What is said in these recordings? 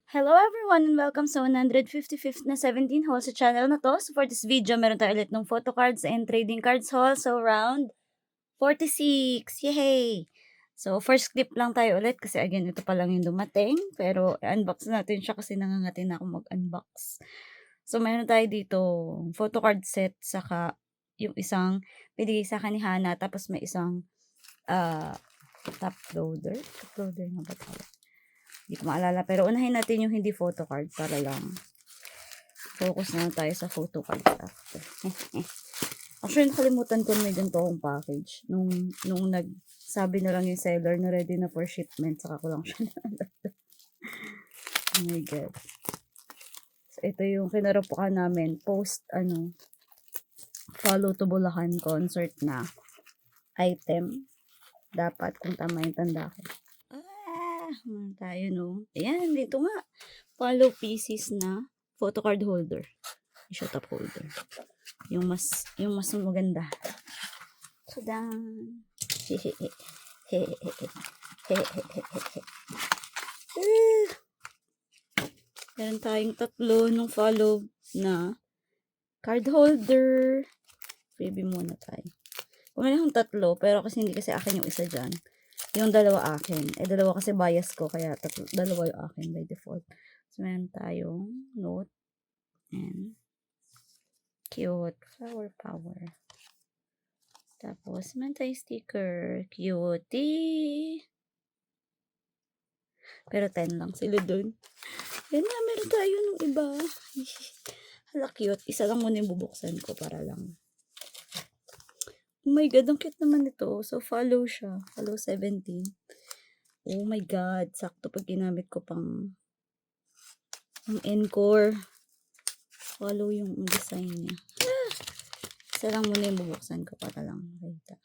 Hello everyone and welcome sa 155th na 17 haul sa channel na to. So for this video, meron tayo ulit ng photo cards and trading cards haul. So round 46! Yay! So first clip lang tayo ulit kasi again, ito pa lang yung dumating. Pero unbox natin siya kasi nangangati na ako mag-unbox. So meron tayo dito photo card set saka yung isang binigay sa akin ni Hana. Tapos may isang top loader. Top loader nga ba tayo? Hindi ko maalala. Pero unahin natin yung hindi photo card para lang focus na tayo sa photo card after. Actually, nakalimutan ko may ganito akong package. Nung nagsabi na lang yung seller na ready na for shipment, saka ko lang siya naalala. Oh my God. So, ito yung kinarapukan namin. Follow to Bulacan concert na item. Dapat, kung tama yung tanda ko. Tayo, no? Ayan, dito nga. Follow pieces na photo card holder. Shut up holder. Yung mas maganda. Tadan! Meron tayong tatlo ng follow na card holder. Freebie muna tayo. Kung meron akong tatlo, pero kasi hindi kasi akin yung isa dyan. Yung dalawa akin. Dalawa kasi bias ko, kaya dalawa yung akin by default. So, meron tayong note and cute flower power. Tapos, meron tayong sticker. Cutie! Pero 10 lang sila dun. Yan na, meron tayo nung iba. Hala, cute. Isa lang muna yung bubuksan ko para lang. Oh my God, ang cute naman ito. So, follow siya. Follow 17. Oh my God. Sakto pag ginamit ko pang encore. Follow yung design niya. Isa lang muna yung bubuksan ko para lang makita.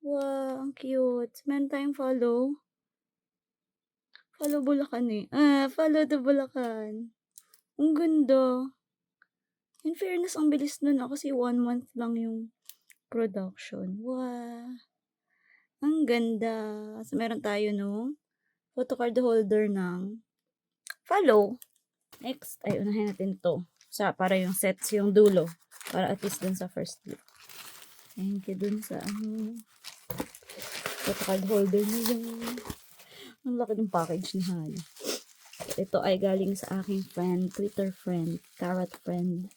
Wow, ang cute. Meron tayong follow. Follow Bulacan eh. Follow the Bulacan. Ang ganda. In fairness, ang bilis nun kasi 1 month lang yung production. Wow. Ang ganda. So, meron tayo no photo card holder ng follow. Next, ay unahin natin to. Para yung sets yung dulo. Para at least dun sa first clip. Thank you dun sa photo card holder na yun. Ang laki ng package ni Hana. Ito ay galing sa aking friend, Twitter friend, Carrot friend.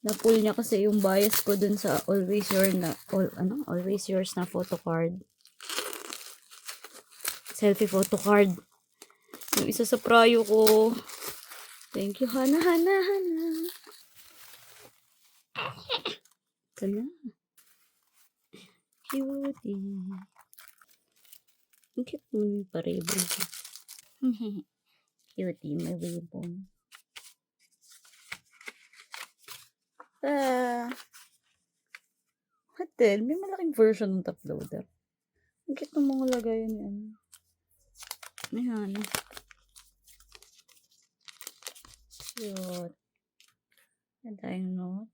Na-pull niya kasi yung bias ko dun sa always yours na photo card. Selfie photo card. Yung isa sa prayo ko. Thank you, Hana. Ito na. Cutie. Ang cute mo yung pa-ribbon. Cutie, may ribbon. Hotel, may malaking version ng top loader. Ang cute ng mga lagayan yan. May Hana. Cute. Yan tayong note.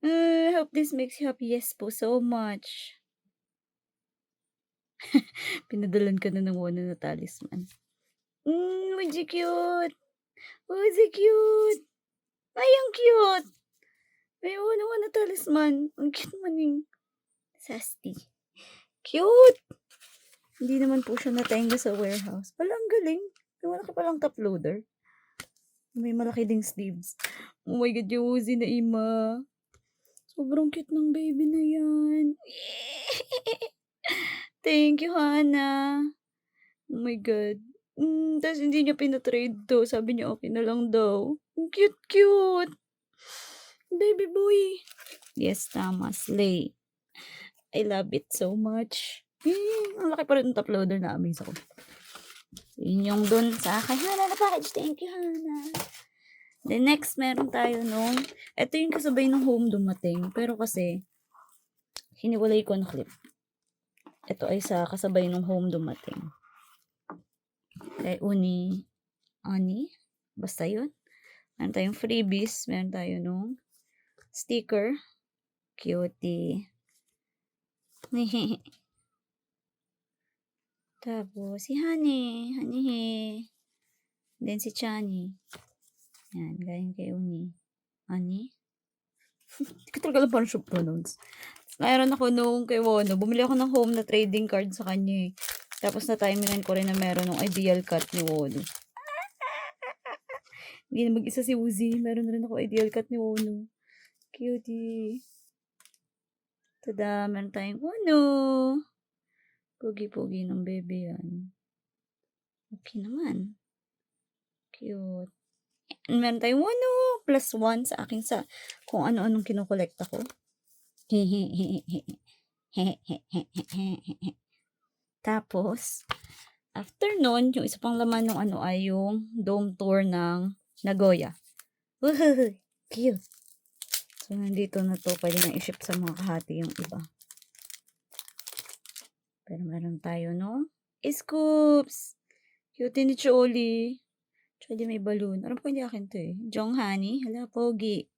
I hope this makes you happy. Yes po, so much. Pinadalan ka na ng one na talisman. Would you cute? Would you cute? Ay, ang cute! May one na talisman. Ang cute man yung Sasti. Cute! Hindi naman po siya natenga sa warehouse. Wala, ang galing. May malaki palang top loader. May malaki ding sleeves. Oh my God, yung Uzi na ima. Sobrang cute ng baby na yan. Thank you, Hana. Oh my God. Tapos hindi niya pinatrade to. Sabi niya okay na lang daw. Cute. Baby boy. Yes, tama. Slay. I love it so much. Ang laki pa rin ng top loader na amaze ako. Yun yung dun sa akin. Hana na package. Thank you, Hana. The next, meron tayo nung, ito yung kasabay ng home dumating. Pero kasi, hiniwalay ko na clip. Ito ay sa kasabay ng home dumating. Kay Ani, basta yun. Meron tayong freebies. Meron tayo nung sticker. Cutie. Tapos, si Honey. Then si Chani. Yan, galing kay Uni. Ani? Hindi ko talaga alam paano siya pronounce. Mayroon ako nung kay Wono. Bumili ako ng home na trading card sa kanya eh. Tapos na-timingan ko rin na meron ng ideal cut ni Wono. Hindi na mag-isa si Uzi. Meron rin ako ideal cut ni Wono. Cutie. Tada, meron tayong Wono. Pogi-pogi ng baby yan. Okay naman. Cute. And meron tayong Wono +1 sa akin sa kung ano-anong kinukolekta ko. Tapos, after nun, yung isa pang laman ng ano ay yung dome tour ng Nagoya. Woohoo! Cute! So, nandito na to. Pwede na i-ship sa mga kahati yung iba. Pero meron tayo, no? Scoops! Cute ni Choli. Choli may balloon. Alam ko hindi akin to eh. Jonghani. Hala, pogi.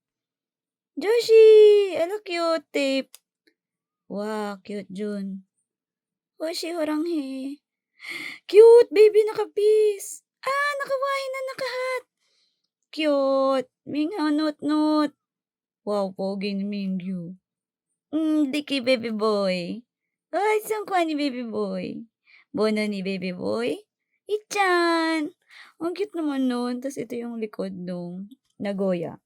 Joshi! Hala, cute tape. Wow, cute Jun. Hoshi, horanghe. Cute, baby, nakapis. Nakawain na nakahat. Cute. Minghaw, not. Wow, pogi ni Mingyu. Diki, baby boy. Ay, saan kwa ni baby boy? Bono ni baby boy? Ichan. Ang cute naman nun. Tapos ito yung likod nung Nagoya.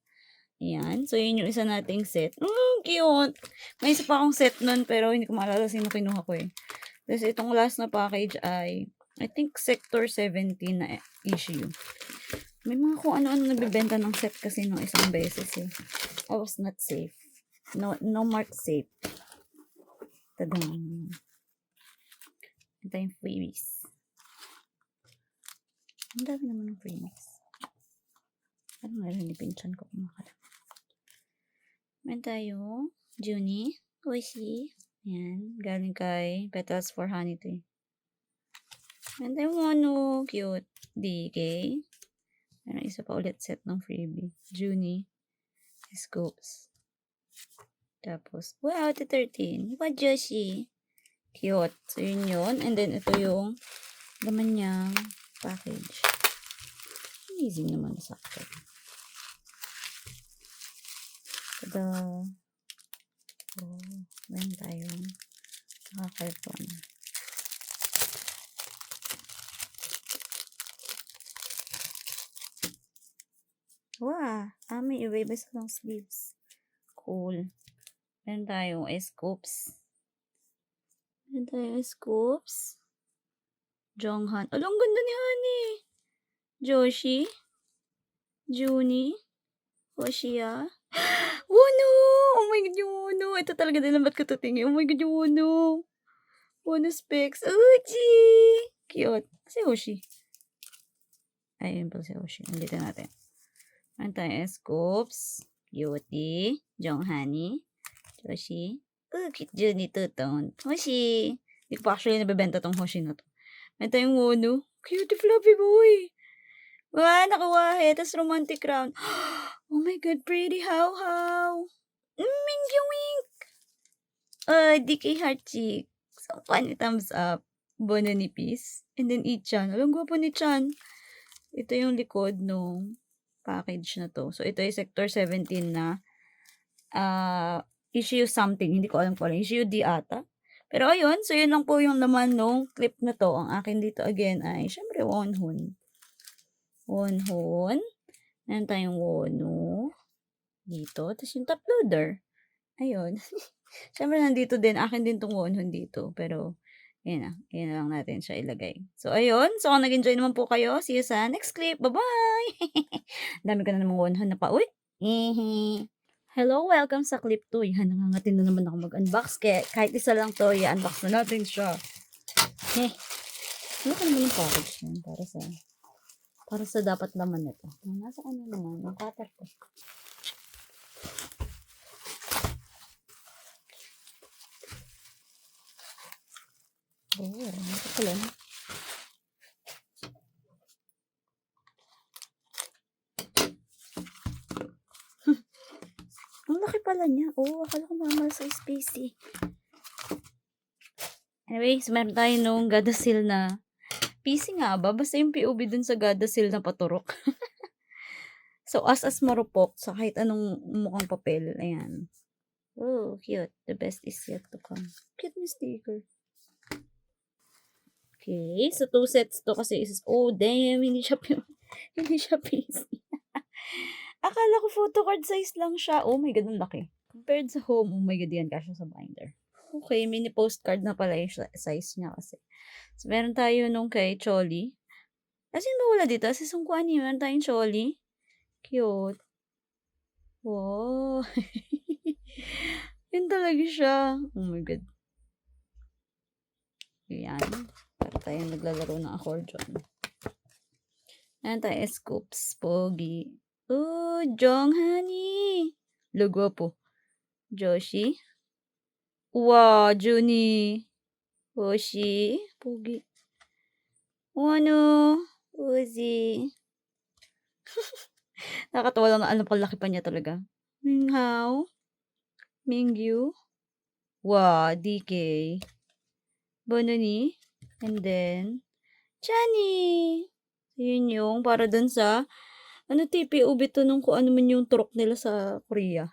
Ayan. So, yun yung isa nating set. Cute. May isa pa akong set nun, pero hindi ko maalala sino kinuha ko eh. Tapos, itong last na package ay, I think, Sector 17 na issue. May mga kung ano-ano nabibenta ng set kasi nung isang beses eh. I was not safe. No mark safe. Tadang. Ito yung freebies. Ang dami naman ng freebies. Parang meron ni Pinchan ko kumakala. Meron tayo, Junie, Oishi. Yan, galing kay Petals for Honey to eh. Meron tayo Mono, cute, DK. Meron isa pa ulit set ng freebie. Junie, Scopes. Tapos, wow, ito 13. What Joshi? Cute. So, yun. And then, ito yung laman niyang package. Amazing naman sa akin. Tada. Oh, meron tayong nakakarton. Wow! May erase long sleeves. Cool. Meron tayong scoops. Jonghan. Ang ganda ni Honey. Joshi. Junie. Hoshia. Wono! Oh my God, yung Wono. Ito talaga din ba't ko ito tingin. Oh my God, yung Wono. Wono specs. Uchi! Cute. Si Hoshi. Ayun pala si Hoshi. Nandito natin. Meron tayong scoops. Cutie. Jonghani. Joshi. Cute Junie Tuton. Hoshi. Hindi ko pa actually nabibenta tong Hoshi na to. Meron tayong Wono. Cute fluffy boy. Wow, nakawahe. Tapos romantic round. Oh my God, pretty how. Mingyu wink. DK heart cheek. So funny, thumbs up. Bono ni Peace. And then Ichan. Alam ko po ni Chan. Ito yung likod nung package na to. So, ito yung Sector 17 na issue something. Hindi ko alam kung issue D ata. Pero ayun, so yun lang po yung laman nung clip na to. Ang akin dito again ay, syempre, Wonhun. Meron tayong Wono. Dito. Tapos yung top loader. Ayun. Syempre, nandito din. Akin din tong Wonhun dito. Pero, yan na lang natin siya ilagay. So, ayun. So, kung nag-enjoy naman po kayo, see you sa next clip. Bye-bye! Dami ko na namang Wonhun na pa. Uy! Hello, welcome sa clip 2. Yan, nangangatin na naman ako mag-unbox. Kahit isa lang to, i-unbox na natin siya. Ano ka naman yung package yan? Para sa dapat laman nito. Nasa ano naman? Yung cutter ko. Ito pala. Ang laki pala niya. Akala ko normal size space eh. Anyways, meron tayo nung Gadasil na PC nga ba? Basta yung POV dun sa Gadasil na paturok. So, as marupok sa kahit anong mukhang papel. Ayan. Oh, cute. The best is yet to come. Cute na sticker. Okay. So, 2 sets to kasi is, oh, damn. Hindi siya PC. Akala ko photo card size lang siya. Oh my God, ang laki. Compared sa home, oh my God, yan kasya sa binder. Okay, mini postcard na pala yung size niya kasi. So, meron tayo nung kay Choli. As in, wala dito. Kasi sungkuan niyo, meron tayong Choli. Cute. Wow. Yun talaga siya. Oh my God. Yan. Para tayo naglalaro ng accordion. Meron tayo scoops. Pogi. Oh, Jonghani. Logo po. Joshi. Wow, Juni. Hoshi. Pogi. Wano. Uzi. Nakakatawa lang na alam palaki pa niya talaga. Minghao. Mingyu. Wow, DK. Bononi. And then, Chani. Yun yung para dun sa, POV to nung kung ano man yung turok nila sa Korea.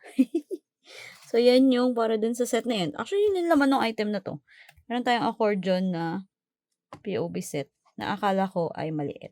So, yan yung para dun sa set na yun. Actually, yun yung laman ng item na to. Meron tayong accordion na POV set na akala ko ay maliit.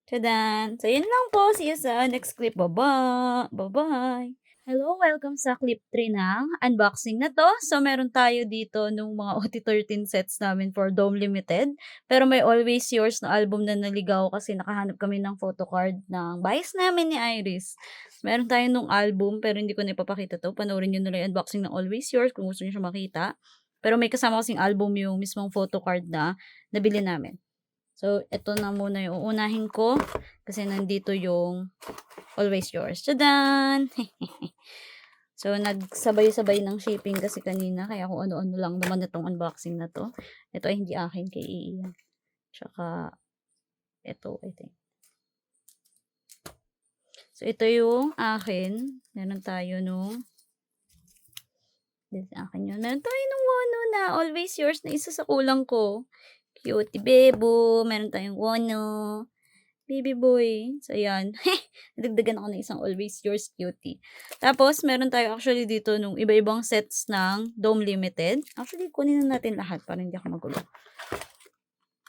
Tadan! So, yun lang po. See you sa next clip. Bye-bye! Bye-bye! Hello, welcome sa clip 3 ng unboxing na to. So, meron tayo dito nung mga OT13 sets namin for Dome Limited. Pero may Always Yours na album na naligaw kasi nakahanap kami ng photocard ng bias namin ni Iris. Meron tayo nung album pero hindi ko na ipapakita to. Panoorin nyo nila yung unboxing ng Always Yours kung gusto nyo siya makita. Pero may kasama kasing album yung mismong photocard na nabili namin. So, ito na muna yung uunahin ko kasi nandito yung Always Yours. Tadan! So, nagsabay-sabay ng shipping kasi kanina. Kaya kung ano-ano lang naman itong unboxing na to. Ito ay hindi akin kay Ian. Tsaka, ito, I think. So, ito yung akin. Meron tayo nung this akin yun. Meron tayo nung Wono na Always Yours na isa sa kulang ko. Cutie Bebo. Meron tayong Wono. Baby boy. So, ayan. Nadagdagan ako ng isang Always Yours cutie. Tapos, meron tayo actually dito nung iba-ibang sets ng Dome Limited. Actually, kunin na natin lahat para hindi ako magulo.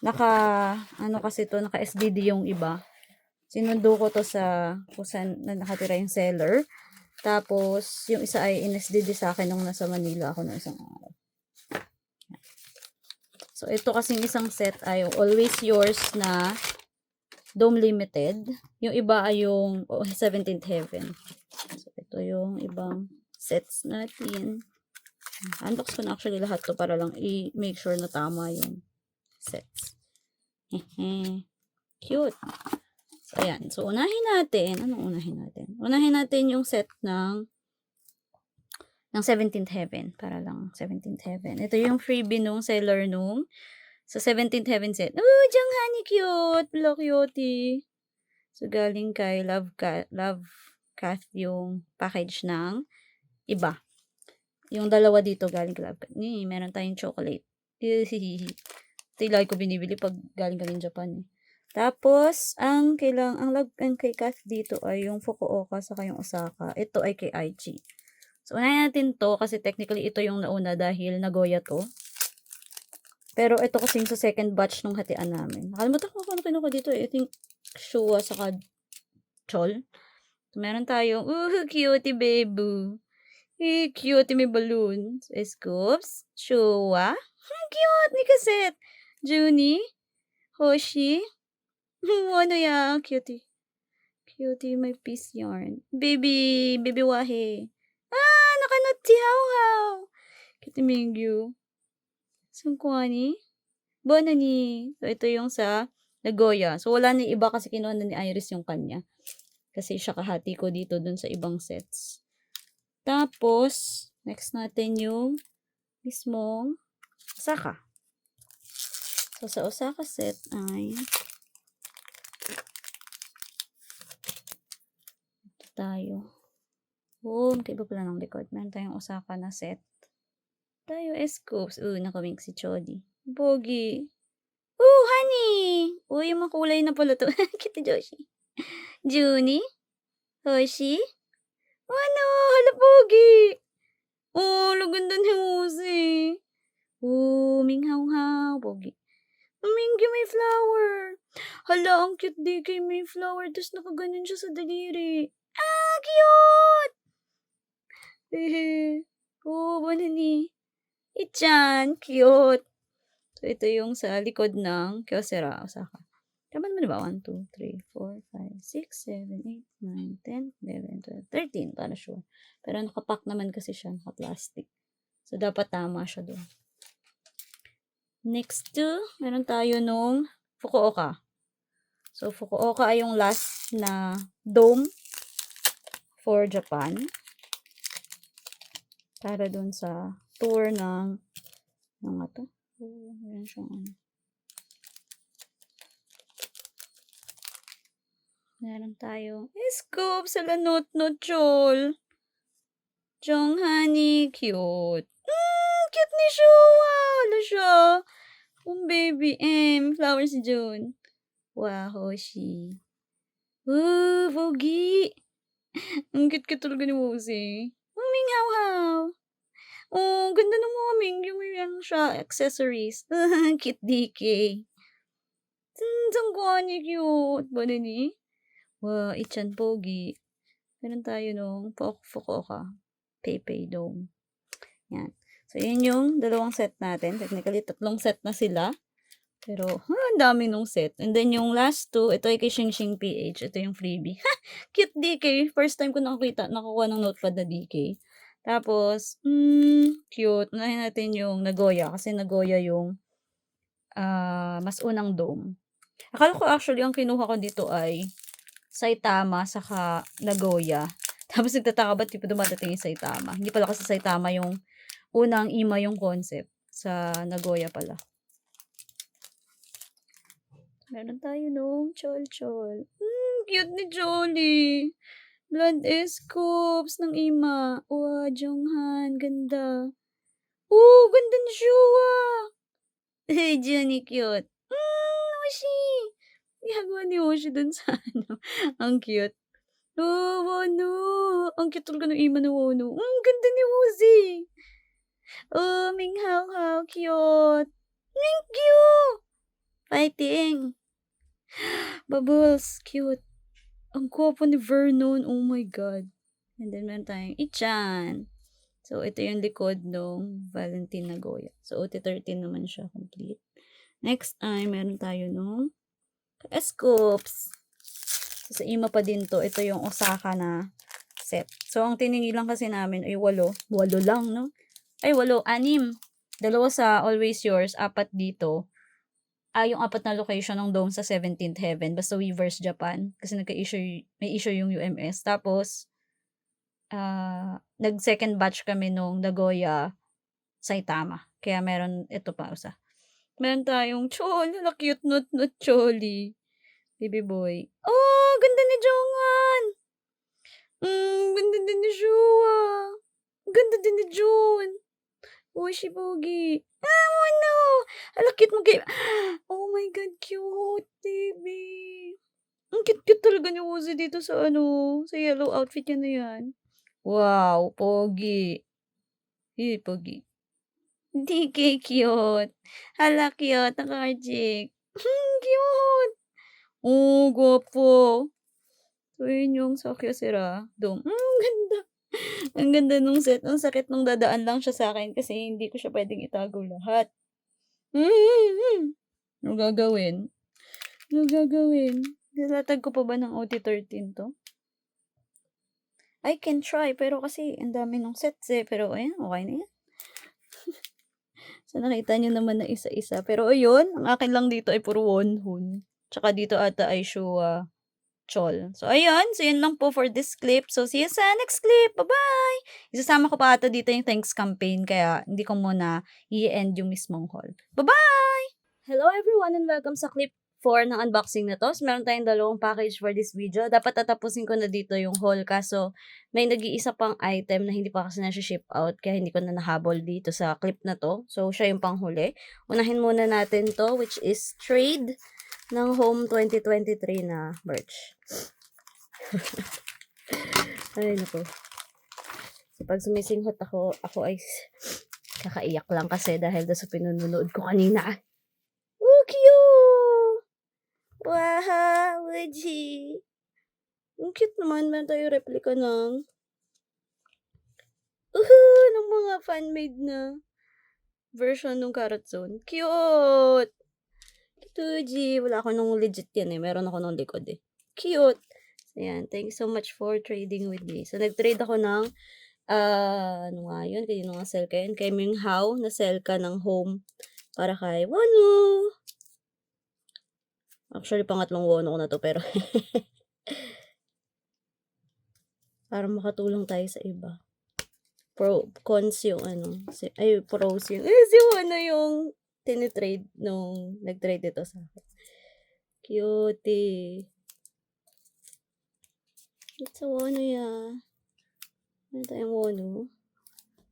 Kasi to, naka SDD yung iba. Sinundo ko to sa kung saan na nakatira yung seller. Tapos, yung isa ay in-SDD sa akin nung nasa Manila ako ng isang araw. So, ito kasing isang set ay Always Yours na Dome Limited. Yung iba ay yung 17th Heaven. So, ito yung ibang sets natin. Unbox ko na actually lahat to para lang i-make sure na tama yung sets. Cute. So, ayan. So, unahin natin. Anong unahin natin? Unahin natin yung set ng 17th Heaven. Para lang 17th Heaven. Ito yung freebie nung seller nung sa 17th Heaven set. Oh, Jonghani cute. Hello, cutie. So, galing kay Love Cath yung package ng iba. Yung dalawa dito galing kay Love Cath. Meron tayong chocolate. Ito yung lagi ko binibili pag galing kami Japan. Tapos, ang kay Cath dito ay yung Fukuoka saka yung Osaka. Ito ay kay Aichi. So, unahin natin to kasi technically ito yung nauna dahil Nagoya to. Pero ito kasing sa second batch nung hatian namin. Nakalimutan ko kung ano kinuha dito. I think Shua saka Chol. So, meron tayong, cutie baby. Cute, may balloons. Scoops. Shua. Cute ni Cassette. Junie. Hoshi. Ano yan? Cutie. Cutie, may piece yarn. Baby wahe. Nakanot si How. Cutie Mingyu. Sungkwani. Bonani. So, ito yung sa Nagoya. So, wala na iba kasi kinuha na ni Iris yung kanya. Kasi siya kahati ko dito dun sa ibang sets. Tapos, next natin yung mismong Osaka. So, sa Osaka set ay ito tayo. Magkaiba pala ng likod. Meron tayong Osaka na set. Tayo scoops. Nakamink si Chody. Pogi. Honey! Uy, yung makulay na pala 'to. Cute ni Joshi. Junie? Hoshi? Ano, hala pogi. Oh, hala ganda ni Jose. Oh, minghawhaw, pogi. Minggi may flower. Hala, ang cute di kay may flower, tas nakaganon siya sa daliri. Ah, cute! Hehe. Oh, banani. Ichan, cute. So, ito yung sa likod ng Kyocera, Osaka. Tama naman ba? 1, 2, 3, 4, 5, 6, 7, 8, 9, 10, 11, 12, 13. Para sure. Pero nakapack naman kasi siya, naka-plastic. So, dapat tama siya doon. Next to, meron tayo nung Fukuoka. So, Fukuoka ay yung last na dome for Japan. Para doon sa tour ng nga to? Meron siyang ano. Meron tayo. Scoop sa lanot no chol. Jonghani, cute. Cute ni Shua. Hala siya. Baby M. Flower si June. Wow, Hoshi. Pogi. Ang cute-cute talaga ni Mose. Minghaw-haw. Oh, ganda ng mga mingyu. May ano siya, accessories. Cute DK. Tanggani cute. Banani. Wow, Ichan Pogi. Meron tayo nung Fukuoka. Peipei Dome. Yan. So, yan yung dalawang set natin. Technically, 3 set na sila. Pero, ang dami nung set. And then, yung last 2, ito ay kay Xingxing PH. Ito yung freebie. Cute DK. First time ko nakuha ng notepad na DK. Tapos, cute. Unahin natin yung Nagoya. Kasi Nagoya yung mas unang dome. Akala ko actually, ang kinuha ko dito ay Saitama saka Nagoya. Tapos nagtataka ba't di pa dumadating yung Saitama. Hindi pala kasi Saitama yung unang ima yung concept. Sa Nagoya pala. Meron tayo nung Chol-Chol. Cute ni Jolie. Blood Scoops ng ima. Wow, Jonghan. Ganda. Ganda ni Shua. Hey, Johnny, cute. Hoshi. Ginagawa ni Hoshi dun sa ano. Ang cute. Wono. Ang cute talaga ng ima ni Wono. Ganda ni Hoshi. Minghaw-haw. Cute. Mingyu. Fighting. Bubbles. Cute. Ang gwapo ni Vernon. Oh my God. And then, meron tayong Ichan. So, ito yung likod ng Valentine Nagoya. So, OT13 naman siya complete. Next ay, meron tayo nung Scoops. So, sa ima pa din to. Ito yung Osaka na set. So, ang tinigilan kasi namin ay 8. 8 lang, no? Ay, 8. 6. 2 sa Always Yours. 4 dito. Yung 4 na location ng dome sa 17th Heaven. Basta Weverse Japan. Kasi may issue yung UMS. Tapos, nag-second batch kami nung Nagoya Saitama. Kaya meron, ito pa usa. Meron tayong Chol. Cute not Choli. Baby boy. Oh, ganda ni Jongan. Ganda din ni Shua. Ganda din ni June. Uy, si Pogi. No. Ala, cute mo kayo. Oh my God, cute, baby. Ang cute talaga ni Uzi dito sa sa yellow outfit niya na yan. Wow, Pogi. Pogi. Hindi cute. Hala, cute. Nakarjik. Cute. Oh, gwapo. So, yun yung sa Kyocera Dome. Ganda. Ang ganda nung set. Ang sakit nung dadaan lang siya sa akin kasi hindi ko siya pwedeng itago lahat. Ano gagawin? Nilatag ko pa ba ng OT13 to? I can try, pero kasi ang dami nung sets eh. Pero ayan, okay na yan. So, nakita nyo naman na isa-isa. Pero ayun, ang akin lang dito ay puro Wonhun. Tsaka dito ata ay Shua Chol. So, ayun. So, yun lang po for this clip. So, see you sa next clip. Bye-bye! Isasama ko pa ata dito yung thanks campaign. Kaya, hindi ko muna i-end yung mismong haul. Bye-bye! Hello everyone and welcome sa clip 4 ng unboxing na to. So, meron tayong 2 package for this video. Dapat tatapusin ko na dito yung haul kaso may nag-iisa pang item na hindi pa kasi na-ship out kaya hindi ko na nahabol dito sa clip na to. So, siya yung panghuli. Unahin muna natin to which is trade ng Home 2023 na merch. Ay, naku. So, pag sumisinghot ako ay kakaiyak lang kasi dahil doon sa pinunood ko kanina. Oh, cute! Wow, Woody! Ang cute naman. Meron tayo replica ng ng mga fan-made na version ng Carrot Zone. Cute! Tuji. Wala ako nung legit yan eh. Meron ako nung likod eh. Cute! So, yan. Thank you so much for trading with me. So, nag-trade ako ng ano nga yun? Kanino nga sell ka yun? Kay Ming Hao na sell ka ng Home para kay Wano. Actually, pangatlong Wano ko na to pero para makatulong tayo sa iba. Cons yung ano. Pros yung. Si Wano yung tinitrade nung nag-trade ito sa akin. Cutie. It's a Wano ya. Ano tayong Wano?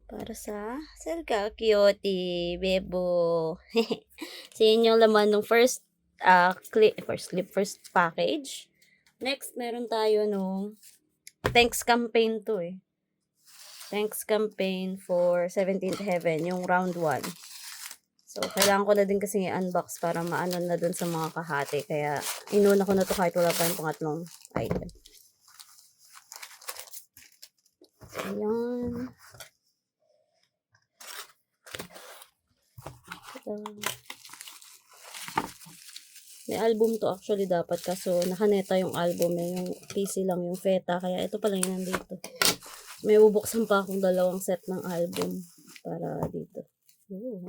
Para sa Selka. Cutie. Bebo. So, yun yung laman ng first package. Next, meron tayo nung thanks campaign to eh. Thanks campaign for 17th Heaven, yung round 1. So, kailangan ko na din kasi i-unbox para maano na dun sa mga kahati. Kaya, inuna ko na to kahit wala pa yung pangatlong item. Ayan. May album to actually dapat kaso nakaneta yung album eh. Yung PC lang yung feta. Kaya ito pala yung nandito. May bubuksan pa akong 2 set ng album para dito. Ooh.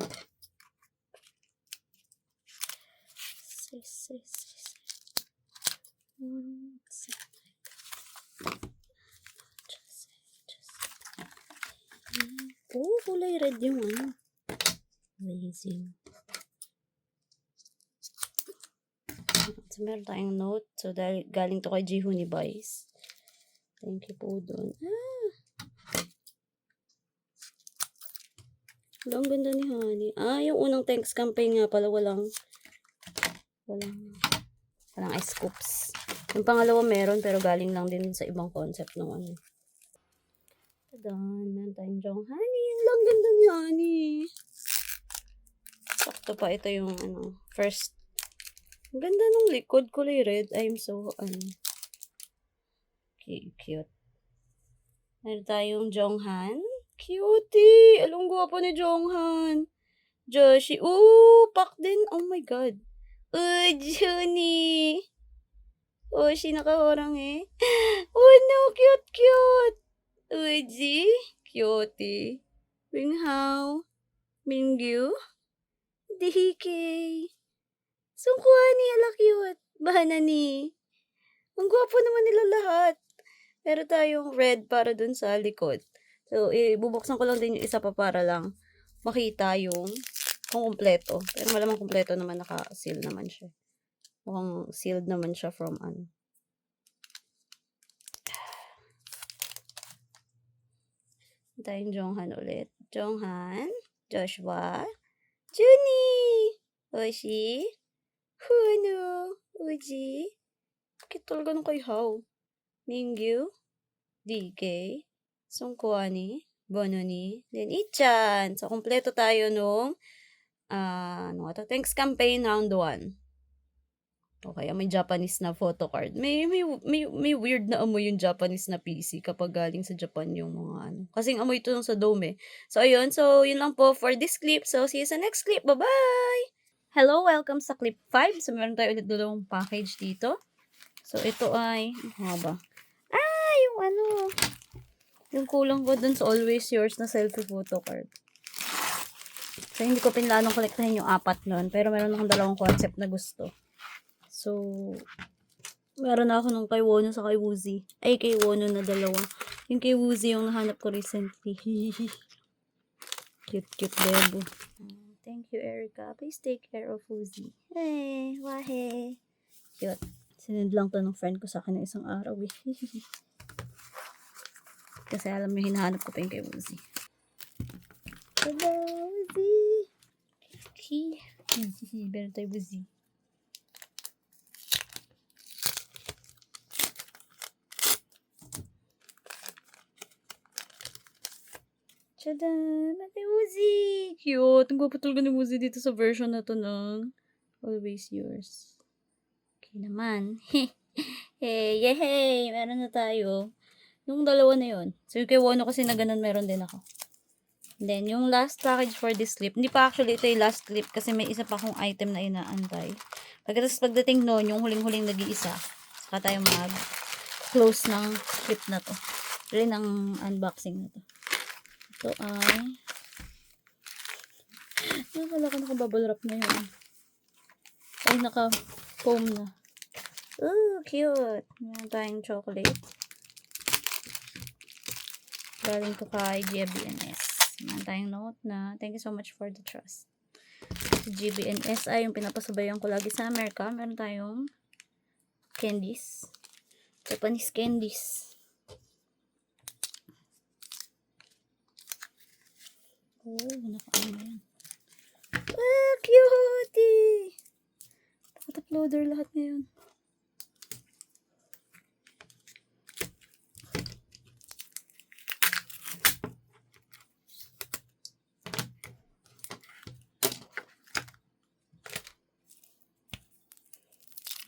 Oh, kulay red yung ano. Amazing. So, meron tayong note. So, dahil galing to kay Jihuni Boys. Thank you po dun. Ang ganda ni Honey. Yung unang thanks campaign nga pala, walang ice scoops. Yung pangalawa meron, pero galing lang din sa ibang concept ng ano. Tadan, meron tayong Jong Honey. Ang ganda ni Honey. Sakto pa ito yung ano, first. Ang ganda nung likod, kulay red. I'm so, cute. Meron tayong Jonghan. Cutie! Along guwapo ni Jonghan. Joshi. Pak din. Oh my God. Juni. Oshi, nakahorang eh. Oh no, cute. Uji. Cutie. Minghao. Mingyu. Dihike. Sungkuhan ni, ala cute. Bahana ni. Ang gwapo naman nila lahat. Pero tayong red para dun sa likod. So, bubuksan ko lang din yung isa pa para lang makita yung kung kumpleto. Pero malamang kumpleto naman, naka-seal naman siya. Mukhang sealed naman siya from ano. Tayong Jonghan ulit. Jonghan, Joshua, Juni, Oshi, Huno, Uji. Bakit talaga nung kay Hao? Mingyu, DK, Sungkwani, Bononi, then Ichan. So, kumpleto tayo nung thanks campaign round 1. Okay, may Japanese na photo card. May weird na amoy yung Japanese na PC kapag galing sa Japan yung mga ano. Kasing amoy ito sa dome eh. So, ayun. So, yun lang po for this clip. So, see you sa next clip. Bye-bye! Hello, welcome sa clip 5. So, meron tayo ulit dalawang package dito. So, ito ay, yung kulang ko dun sa Always Yours na selfie photo card. So, hindi ko pinlanong kolektahin yung 4 nun. Pero meron akong 2 concept na gusto. So, meron na ako nung kay Wono sa kay Woozy. Ay, kay Wono na 2. Yung kay Woozy yung nahanap ko recently. Cute bebo. Thank you, Erica. Please take care of Woozy. Hey, wahe. Cute. Sinend lang to ng friend ko sa akin na isang araw eh. Kasi alam niyo, hinahanap ko pa yung kay Woozy. Hello, Woozy. Meron tayo Woozy. Tada! Ate Woozy! Cute! Ang gwapo talaga ni Woozy dito sa version na to ng Always Yours. Okay naman. Hey, yay! Meron na tayo. Yung dalawa na yun. So, yung kay Wono kasi na ganun, meron din ako. Then, yung last package for this clip. Hindi pa actually ito yung last clip kasi may isa pa akong item na inaantay. Pagdating nun, yung huling-huling nag-iisa. Saka tayo mag-close ng clip na to. Really, ng unboxing na to. Ito ay... Wala ka naka-bubble wrap na yun. Ay, naka-foam na. Ooh, cute! Meron tayong chocolate. Galing to kay GBNS. Meron tayong note na, thank you so much for the trust. Si GBNS ay yung pinapasabayan ko lagi sa Amerika. Meron tayong candies. Japanese candies. Oh, nakaano na yan. Ah, cutie! Uploader lahat ngayon.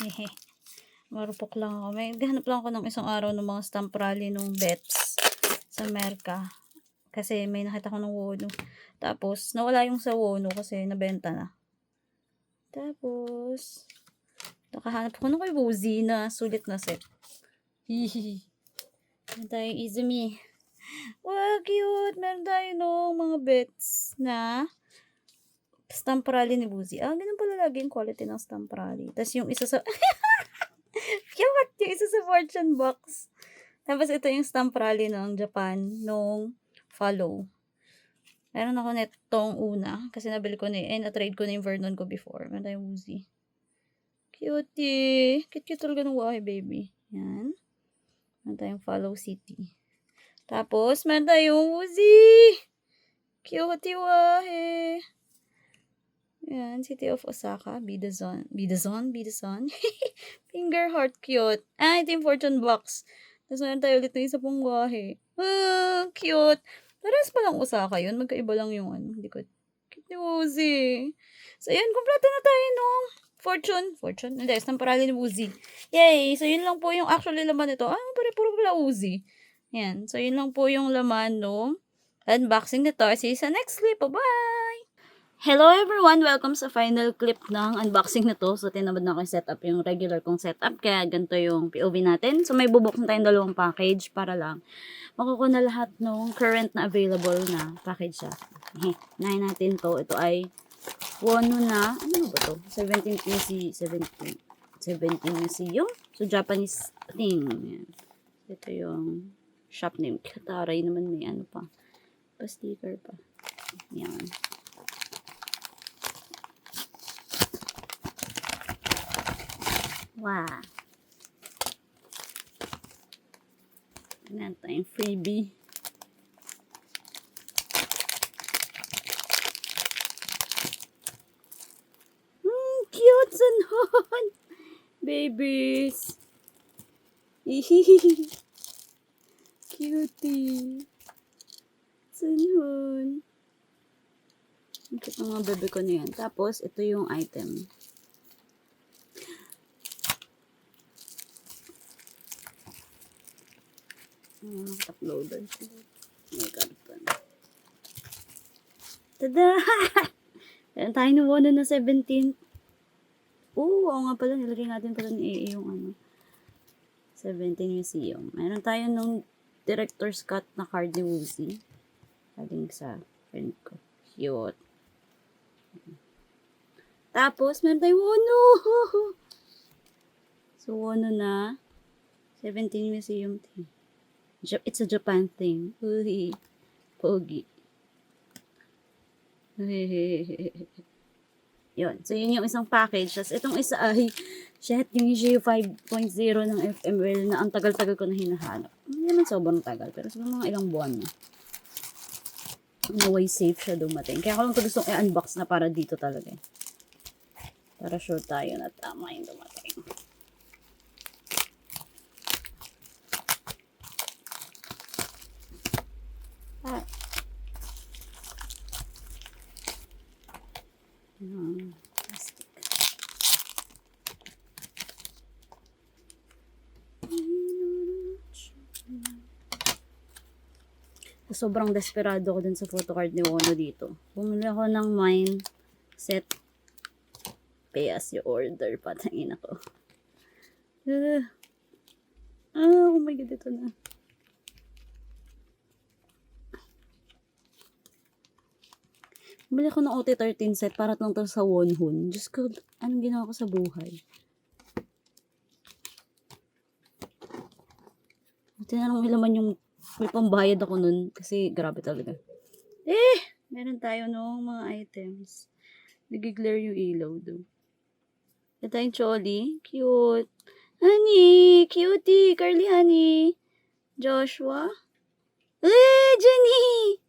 Hehe. Marupok lang ako. May gahanap lang ako ng isang araw ng mga stamp rally nung bets sa Merka. Kasi may nakita ko ng Wono. Tapos, nawala yung sa Wono kasi nabenta na. Tapos, nakahanap ko ng kay Woozy na sulit na set. Hihi. Meron tayong Izumi. Wow, cute! Meron tayo nung mga bets na stamp rally ni Woozy. Ah, ganun pala lagi yung quality ng stamp rally. Tapos yung isa sa... Cute! Yung isa sa fortune box. Tapos ito yung stamp rally ng Japan nung follow. Meron ako netong una kasi nabili ko na yun. Na-trade ko na yung Vernon ko before. Meron tayong Woozy. Cutie! Cute talaga ng wahe, baby. Yan. Meron tayong Follow City. Tapos, meron tayong Woozy! Cutie wahe! Yan, City of Osaka, Bidazon. Finger heart, cute. Ah, ito yung fortune box. Tapos meron tayo ulit ng isa pong wahe. Ah, cute. Parehas pa lang Osaka yun. Magkaiba lang yung ano. Hindi ko. Cute ni Woozy. So, yun. Kompleto na tayo nung Fortune. Hindi, stamparali ni Woozy. Yay! So, yun lang po yung actually laman nito. Ah, puro pala Woozy. Yan. So, yun lang po yung laman nung unboxing nito. See you sa next clip. Bye-bye! Hello everyone! Welcome sa final clip ng unboxing na to. So, tinamad na ako yung setup, yung regular kong setup. Kaya ganito yung POV natin. So, may bubuk na tayong dalawang package para lang makukuha na lahat ng current na available na package siya. Nahin natin to. Ito ay Wono na, ano ba to? 17 PC, 17 Museum. So, Japanese thing. Yan. Ito yung shop name. Kataray naman may ano pa. Pa-sticker pa. Yan. Wow. Tignan tayong freebie. Cute sanhon. Babies. Cutie. Sanhon. Ang cute ng mga bebe ko na yan. Tapos, ito yung item. Uploader. May karton. Tada! Meron tayo na Wono na 17. Oo nga pala. Nilagay natin pala ni AA yung ano. 17 Museum. Meron tayo nung Director's Cut na card ni Woozy. Galing sa friend ko. Cute. Tapos, meron tayong Wono! So, Wono na 17 Museum thing. It's a Japan thing. Uy, pogi. Yun. So, yun yung isang package. Tapos, itong isa ay, shit, yung Geo 5.0 ng FML na ang tagal-tagal ko na hinahanap. Hindi naman sobrang tagal. Pero siguro mga ilang buwan na. No way safe siya dumating. Kaya ako lang ito gustong i-unbox na para dito talaga. Para sure tayo na tama yung dumating. Sobrang desperado ko dun sa photocard ni Wono dito. Bumili ako ng mine set. Pay as you order. Patangin ako. Oh my god, ito na. Bumili ako ng OT13 set para lang to sa Wonhun. Diyos ko, anong ginawa ko sa buhay? Tinanong nila man yung may pambayad ako nun kasi grabe talaga. Meron tayo nung mga items. Nag-glare yung ilaw do. Ito tayong Choli. Cute. Honey! Cutie! Carly honey! Joshua? Jenny!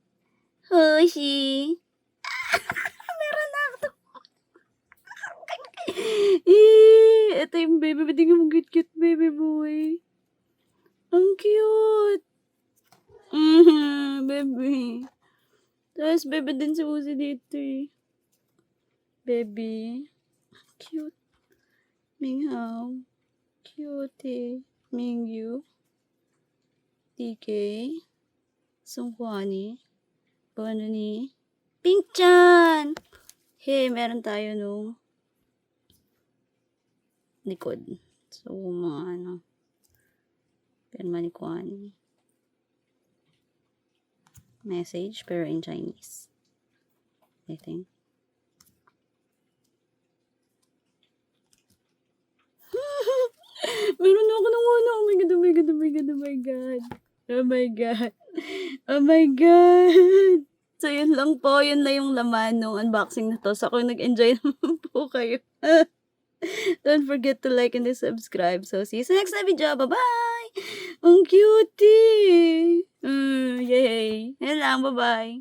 Hoshi! Meron na ako. Ito yung baby. Ba't yung cute baby boy? Ang cute! Baby. Tapos, baby din si Uzi dito eh. Baby. Cute. Minghao. Cute. Mingyu. TK. Sungkwani. Paano ni? Pinkchan! Hey, meron tayo nung likod. So, mga ano. Pirma ni Kwani. Message, pero in Chinese. I think. Meron ako ng ano. Oh my god, oh my god, oh my god, oh my god. Oh my god. Oh my god. So, yun lang po. Yun na yung laman ng unboxing na to. So, kung nag-enjoy naman po kayo. Don't forget to like and subscribe. So, see you sa next na video. Bye-bye! Ang cutie! Yay! Yan lang. Bye-bye!